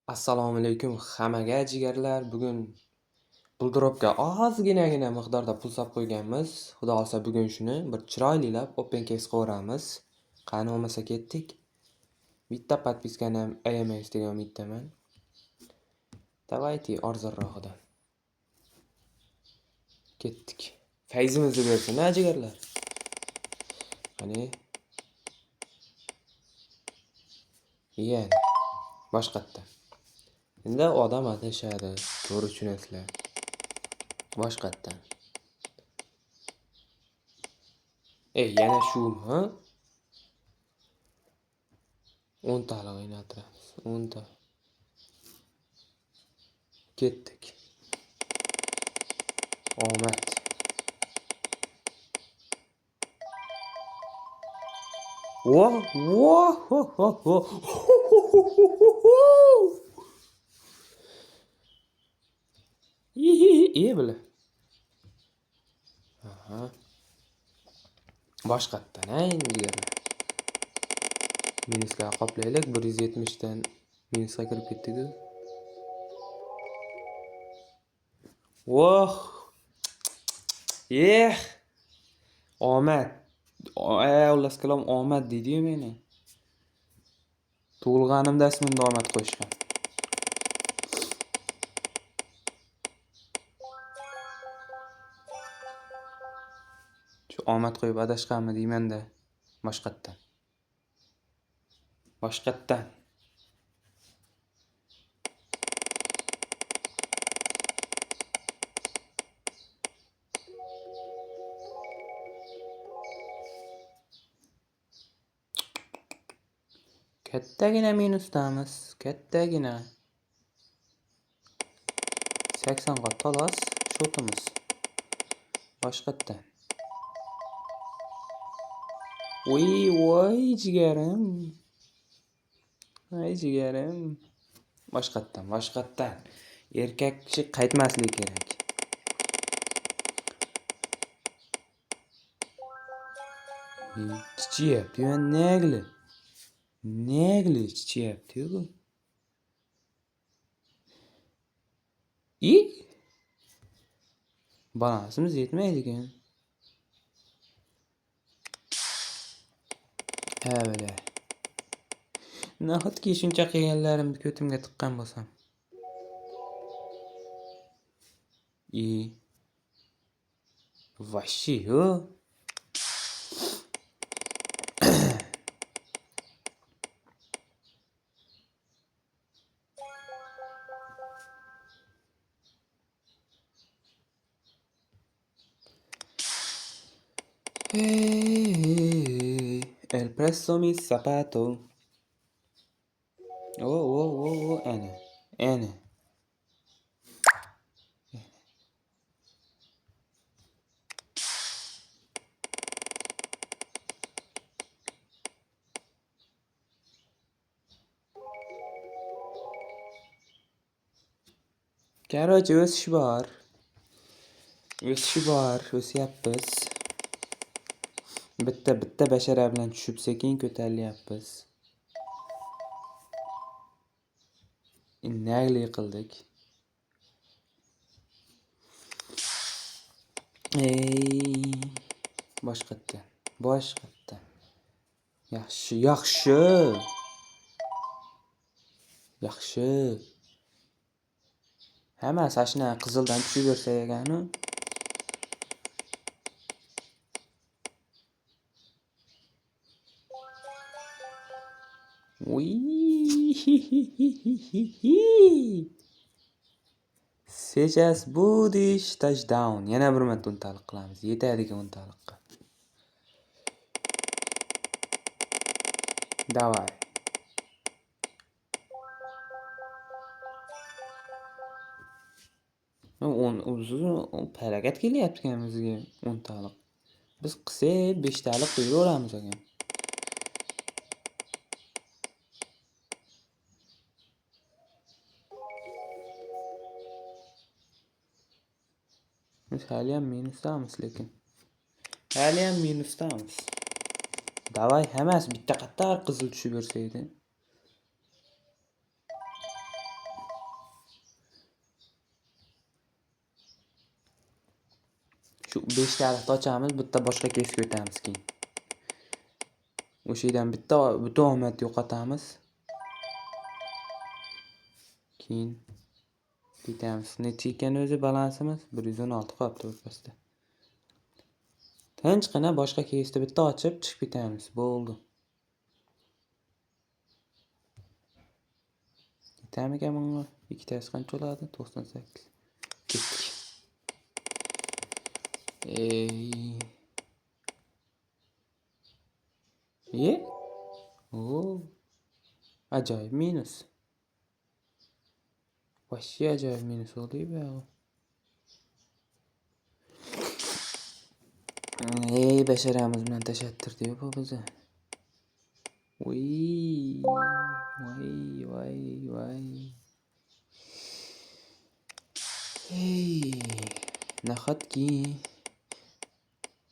Assalomu alaykum hammaga jigarlar. Bugun Buldropga ozginagina miqdorda pul solib qo'yganmiz. Xudo xolsa bugun shuni bir chiroylilab open case qilamiz. Qani bo'lmasa ketdik. Bitta podpiskani ham ayamaysiz degan umiddaman. Давайте arzonroqdan. Ketdik. Fayzimizni bersin, ha jigarlar. Qani. Yani boshqatda. Endi odam adashadi, to'g'ri tushunasizlar. Boshqatdan. Yana shumi, ha? 10 talik o'ynattiramiz. 10 ta. Ketdik. Omad. Voh, voh, ho, ho, ho. İyi bile. Aha. Boshqatdan, endi minusga qoplaylik. 170 dan minusga kirib ketdik-ku. Voh. Omad. Alloh kalom omad deydi-yu meni. Tug'ilganimda ismimni omad qo'yishgan. Shu omad qo'yib adashganmi deyman-da. Boshqatdan. Boshqatdan. Kattagina minusdamiz, kattagina. 80 ga to'los shotimiz. Boshqatdan. Voy jigarim. Voy jigarim. Boshqatdan. Erkak kishi qaytmasligi kerak. Chiyapti, negli chiyapti-ku. Balansimiz yetmaydi-ekan. Böyle. Nahotki shuncha qilganlarimni ko'timga tiqqan bo'lsam. Вообще, yo. El preso mis zapatos. Oh, ana. Короче, o'syapmiz. Bitta bashara bilan tushib sekin ko'tarilyapmiz. Nagli qildik. Boshqatdan. Yaxshi. Hammasi ashna qizildan tushaversa egani. Сейчас будешь touchdown. Yana bir marta untaliq qilamiz. Yetadigan untaliqqa. Давай. O'zi harakat kelyapti ekan bizga 10 taliq. Biz qilsak 5 taliq qo'yaveramiz ekan. Biz haliyam minusdamiz lekin. Davay hammasi bitta qattar qizil tushib bersaydi. Shu 5 kalikni ochamiz, bitta boshqa kesga o'tamiz keyin. O'sha yerdan bitta butun omadni yo'qotamiz. Keyin ketamiz. Necha ekan o'zi balansimiz? 116 qolibdi o'rtasida. Tinchgina boshqa kesni bitta ochib chiqib ketamiz. Bo'ldi. Yetamikan bunga? Ikkitasi qancha bo'ladi? 98. Ketdik. Oo. Ajoyib minus. Вообще ajoyib minus oldu be. Basharamiz bilan tashattirdi bu bizni. Voy. Nahotki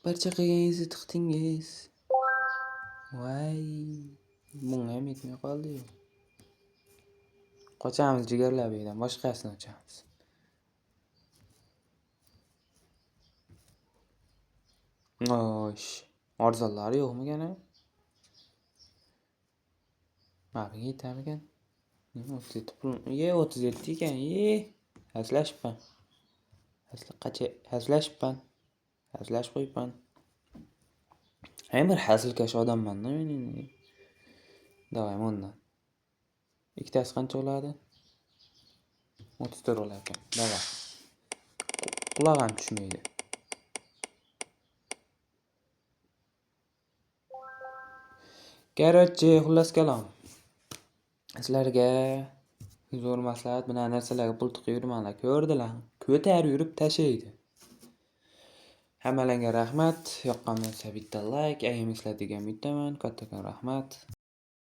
barcha qilganingizni tiqdingiz. Voy. Bunga ham yetmay qoldi. Qochamiz jigarlar bu yerdan, boshqasini ochamiz. Osh. Arzonlari yo'qmi gana? Ma'lum yetamikan? 37 pul. 37 ekan. Hazlashibman. Hazlash qo'yibman. Bir hazilkash odamman-da men. Davay ondan. Ikkitasi qancha bo'ladi? 34 bo'lar ekan. Davay. Qulog'im tushmaydi. Короче, xullas kalom. Sizlarga zo'r maslahat, bunaqa narsalarga pul tiqib yurmanglar. Ko'rdilar. Ko'tarib yurib tashlaydi. Hammalarga rahmat. Yoqqan bo'lsa bitta like, agar eslatgan bittaman. Kattakon rahmat.